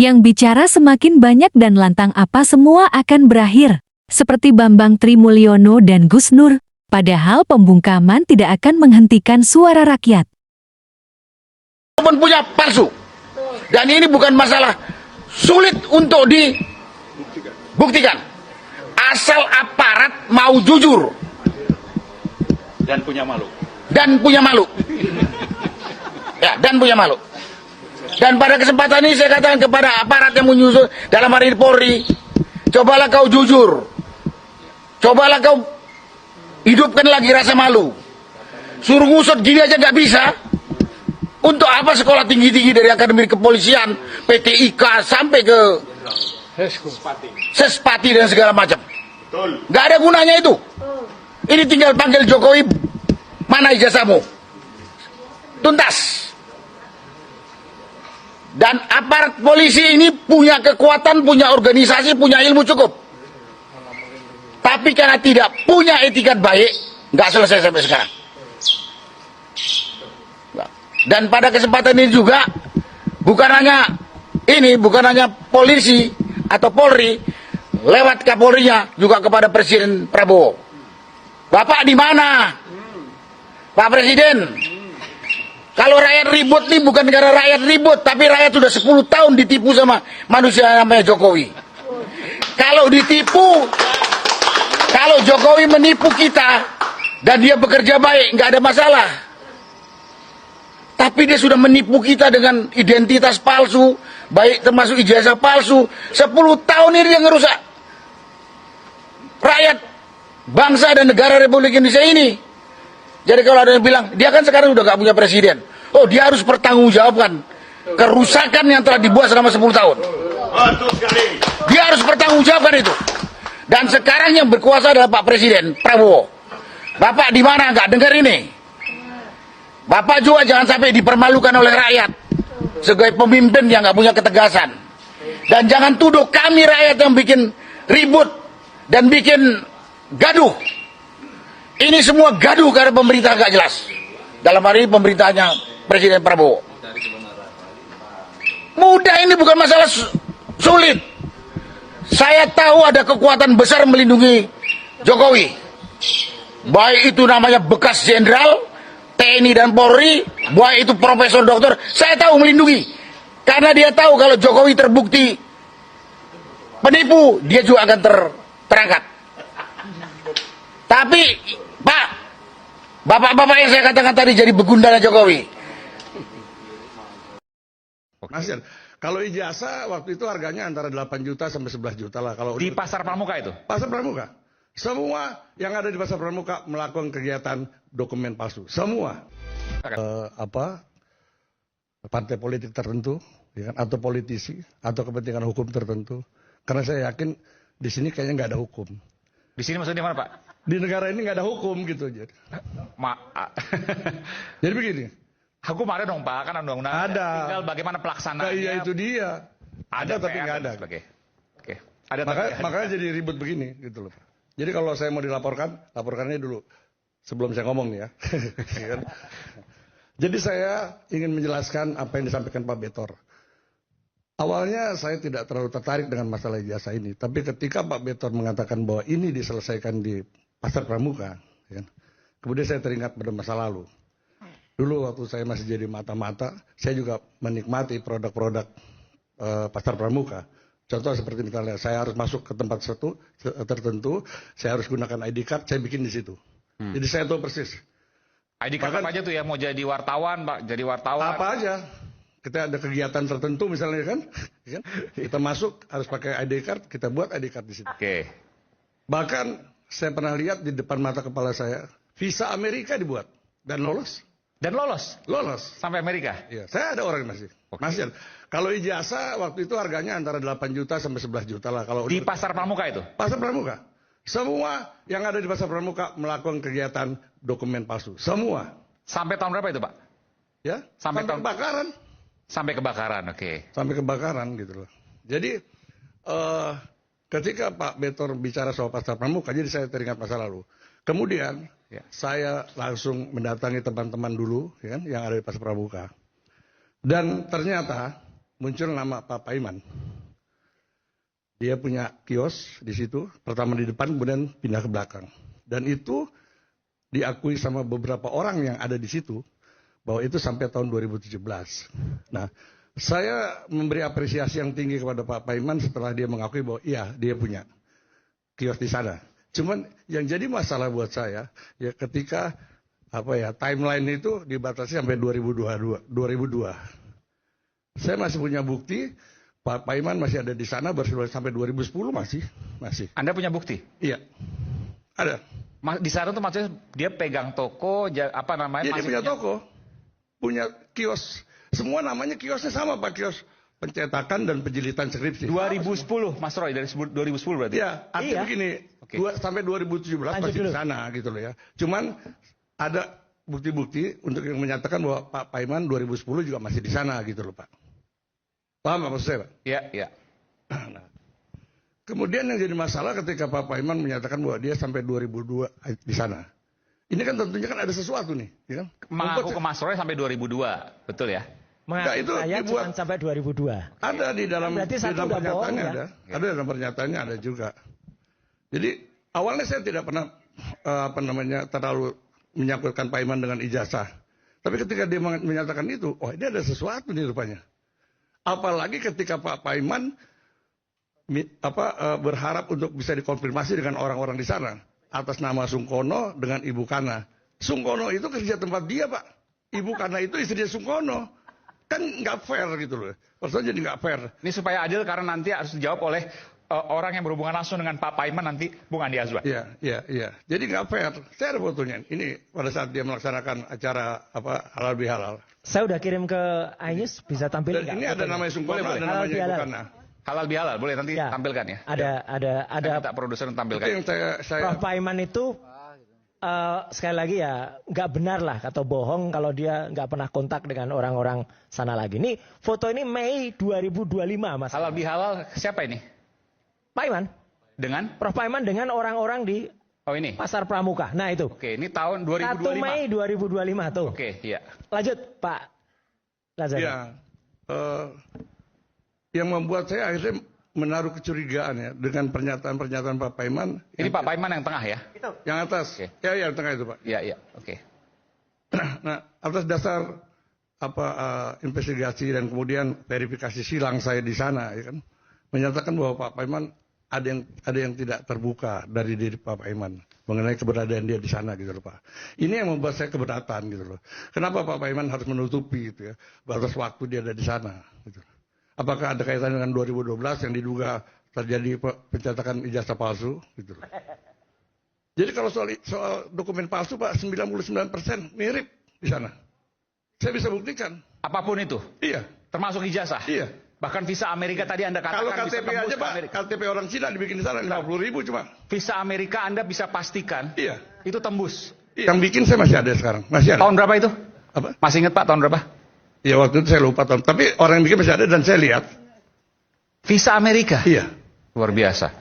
Yang bicara semakin banyak dan lantang apa semua akan berakhir. Seperti Bambang Trimulyono dan Gus Nur, padahal pembungkaman tidak akan menghentikan suara rakyat. Pun punya palsu. Dan ini bukan masalah sulit untuk dibuktikan. Asal aparat mau jujur. Dan punya malu. Dan punya malu. Ya, dan punya malu. Dan pada kesempatan ini saya katakan kepada aparat yang menyusun dalam hari ini Polri, cobalah kau jujur. Cobalah kau hidupkan lagi rasa malu. Suruh ngusut gini aja nggak bisa. Untuk apa sekolah tinggi-tinggi dari Akademi Kepolisian, PTIK sampai ke Sespati dan segala macam. Nggak ada gunanya itu. Ini tinggal panggil Jokowi, mana ijazahmu? Tuntas. Dan aparat polisi ini punya kekuatan, punya organisasi, punya ilmu cukup. Tapi karena tidak punya etikat baik, nggak selesai sampai sekarang. Dan pada kesempatan ini juga, bukan hanya polisi atau Polri, lewat Kapolrinya juga kepada Presiden Prabowo. Bapak di mana? Pak Presiden, kalau rakyat ribut nih bukan karena rakyat ribut, tapi rakyat sudah 10 tahun ditipu sama manusia namanya Jokowi. Kalau ditipu, kalau Jokowi menipu kita dan dia bekerja baik, nggak ada masalah. Tapi dia sudah menipu kita dengan identitas palsu, baik termasuk ijazah palsu. 10 tahun ini dia ngerusak rakyat, bangsa dan negara Republik Indonesia ini. Jadi kalau ada yang bilang, dia kan sekarang udah gak punya presiden. Oh, dia harus bertanggungjawabkan kerusakan yang telah dibuat selama 10 tahun. Dia harus bertanggungjawabkan itu. Dan sekarang yang berkuasa adalah Pak Presiden Prabowo. Bapak di mana nggak dengar ini? Bapak juga jangan sampai dipermalukan oleh rakyat sebagai pemimpin yang nggak punya ketegasan. Dan jangan tuduh kami rakyat yang bikin ribut dan bikin gaduh. Ini semua gaduh karena pemerintah nggak jelas. Dalam hari ini pemerintahnya Presiden Prabowo. Mudah, ini bukan masalah sulit. Saya tahu ada kekuatan besar melindungi Jokowi. Baik itu namanya bekas jenderal TNI dan Polri, baik itu profesor dokter, saya tahu melindungi. Karena dia tahu kalau Jokowi terbukti penipu, dia juga akan terangkat. Tapi, Pak, bapak-bapak yang saya katakan tadi jadi begundala Jokowi. Mas Jan, kalau ijazah waktu itu harganya antara 8 juta sampai 11 juta lah. Kalau Di Pasar Pramuka itu? Pasar Pramuka. Semua yang ada di Pasar Pramuka melakukan kegiatan dokumen palsu. Semua. Partai politik tertentu, ya kan, atau politisi, atau kepentingan hukum tertentu. Karena saya yakin di sini kayaknya nggak ada hukum. Di sini maksudnya mana, Pak? Di negara ini nggak ada hukum gitu. Jadi begini. Hukum ada dong, Pak, kan undang-undang. Ada. Tinggal bagaimana pelaksanaannya. Nah, iya itu dia. Ada tapi nggak ada. Oke. Ada Makanya jadi ribut begini gitu loh. Jadi kalau saya mau dilaporkan, laporkannya dulu sebelum saya ngomong nih ya. Kan? Jadi saya ingin menjelaskan apa yang disampaikan Pak Betor. Awalnya saya tidak terlalu tertarik dengan masalah ijazah ini, tapi ketika Pak Betor mengatakan bahwa ini diselesaikan di Pasar Pramuka, ya, kemudian saya teringat pada masa lalu. Dulu waktu saya masih jadi mata-mata, saya juga menikmati produk-produk Pasar Pramuka. Contoh seperti misalnya saya harus masuk ke tempat tertentu, saya harus gunakan ID card, saya bikin di situ. Jadi saya tahu persis. ID card apa aja tuh ya? Mau jadi wartawan, Pak? Jadi wartawan? Apa aja. Kita ada kegiatan tertentu misalnya kan. Kita masuk harus pakai ID card, kita buat ID card di situ. Oke. Bahkan saya pernah lihat di depan mata kepala saya, visa Amerika dibuat. Dan lolos. Dan lolos? Lolos. Sampai Amerika? Iya, saya ada orang masih. Oke. Masih ada. Kalau ijazah waktu itu harganya antara 8 juta sampai 11 juta lah. Kalau Di Pasar Pramuka itu? Pasar Pramuka. Semua yang ada di Pasar Pramuka melakukan kegiatan dokumen palsu. Semua. Sampai tahun berapa itu, Pak? Ya, Sampai tahun kebakaran. Sampai kebakaran, oke. Sampai kebakaran gitu loh. Jadi ketika Pak Betor bicara soal Pasar Pramuka, jadi saya teringat masa lalu. Kemudian Ya. saya langsung mendatangi teman-teman dulu ya, yang ada di Pasar Pramuka. Dan ternyata muncul nama Pak Paiman. Dia punya kios di situ, pertama di depan, kemudian pindah ke belakang. Dan itu diakui sama beberapa orang yang ada di situ, bahwa itu sampai tahun 2017. Nah, saya memberi apresiasi yang tinggi kepada Pak Paiman setelah dia mengakui bahwa iya, dia punya kios di sana. Cuman yang jadi masalah buat saya, ya ketika timeline itu dibatasi sampai 2002. Saya masih punya bukti, Pak Paiman masih ada di sana sampai 2010 masih. Anda punya bukti? Iya, ada. Di sana tuh maksudnya dia pegang toko, apa namanya? Dia punya toko, punya kios. Semua namanya kiosnya sama Pak, kios pencetakan dan penjilitan skripsi. 2010, Mas Roy, dari 2010 berarti? Ya, artinya begini, sampai 2017 masih di sana gitu loh ya. Cuman ada bukti-bukti untuk yang menyatakan bahwa Pak Paiman 2010 juga masih di sana gitu loh Pak. Paham apa maksud saya Pak? Iya, iya. Nah, kemudian yang jadi masalah ketika Pak Paiman menyatakan bahwa dia sampai 2002 di sana. Ini kan tentunya kan ada sesuatu nih, ya kan? Mengaku ke Mas Roy sampai 2002, betul ya? Nah, itu saya dibuat cuma sampai 2002. ada di dalam Berarti satu udah bohong, pernyataannya ya? ada dalam pernyataannya ada juga. Jadi awalnya saya tidak pernah terlalu menyangkutkan Pak Iman dengan ijazah. Tapi ketika dia menyatakan itu, oh ini ada sesuatu nih rupanya. Apalagi ketika Pak Paiman berharap untuk bisa dikonfirmasi dengan orang-orang di sana atas nama Sungkono dengan Ibu Kana. Sungkono itu kerja tempat dia Pak. Ibu Kana itu istri Sungkono. Kan nggak fair gitu loh. Maksudnya jadi nggak fair. Ini supaya adil karena nanti harus dijawab oleh orang yang berhubungan langsung dengan Pak Paiman nanti, Bung Andi Azwar. Iya. Jadi nggak fair. Saya ada fotonya. Ini pada saat dia melaksanakan acara halal bihalal. Saya udah kirim ke Ainus, bisa tampilin nggak? Ini ada namanya Sungkono, ada Halal namanya Ibu bihalal. Kana. Halal bihalal, boleh nanti Ya. tampilkan ya? Ada Minta produser tampilkan. Itu yang saya Prof Paiman itu sekali lagi ya nggak benar lah atau bohong kalau dia nggak pernah kontak dengan orang-orang sana lagi. Ini foto ini Mei 2025 Mas. Halal bihalal siapa ini? Paiman, Dengan? Prof Paiman dengan orang-orang di Oh ini. Pasar Pramuka. Nah itu. Oke, ini tahun 1 Mei 2025. 2025 tuh. Oke, iya. Lanjut Pak Lazari. ya yang membuat saya akhirnya menaruh kecurigaan ya dengan pernyataan-pernyataan Pak Paiman. Ini Pak Paiman yang tengah ya? Yang atas. Oke. Ya, yang tengah itu Pak. Iya, iya. Oke. Nah, atas dasar investigasi dan kemudian verifikasi silang saya di sana, ya kan, menyatakan bahwa Pak Paiman ada yang tidak terbuka dari diri Pak Paiman mengenai keberadaan dia di sana gitu loh Pak. Ini yang membuat saya keberatan gitu loh. Kenapa Pak Paiman harus menutupi gitu ya batas waktu dia ada di sana? Gitu. Apakah ada kaitan dengan 2012 yang diduga terjadi pencetakan ijazah palsu? Gitu loh. Jadi kalau soal dokumen palsu Pak 99% mirip di sana. Saya bisa buktikan. Apapun itu? Iya. Termasuk ijazah? Iya. Bahkan visa Amerika tadi Anda katakan Kalau bisa KTP tembus aja ke Pak, Amerika. KTP orang Cina dibikin di sana 50.000 cuma. Visa Amerika Anda bisa pastikan Iya. itu tembus. Yang bikin saya masih ada sekarang, masih ada. Tahun berapa itu? Apa? Masih ingat Pak tahun berapa? Ya waktu itu saya lupa tahun. Tapi orang yang bikin masih ada dan saya lihat. Visa Amerika? Iya. Luar biasa.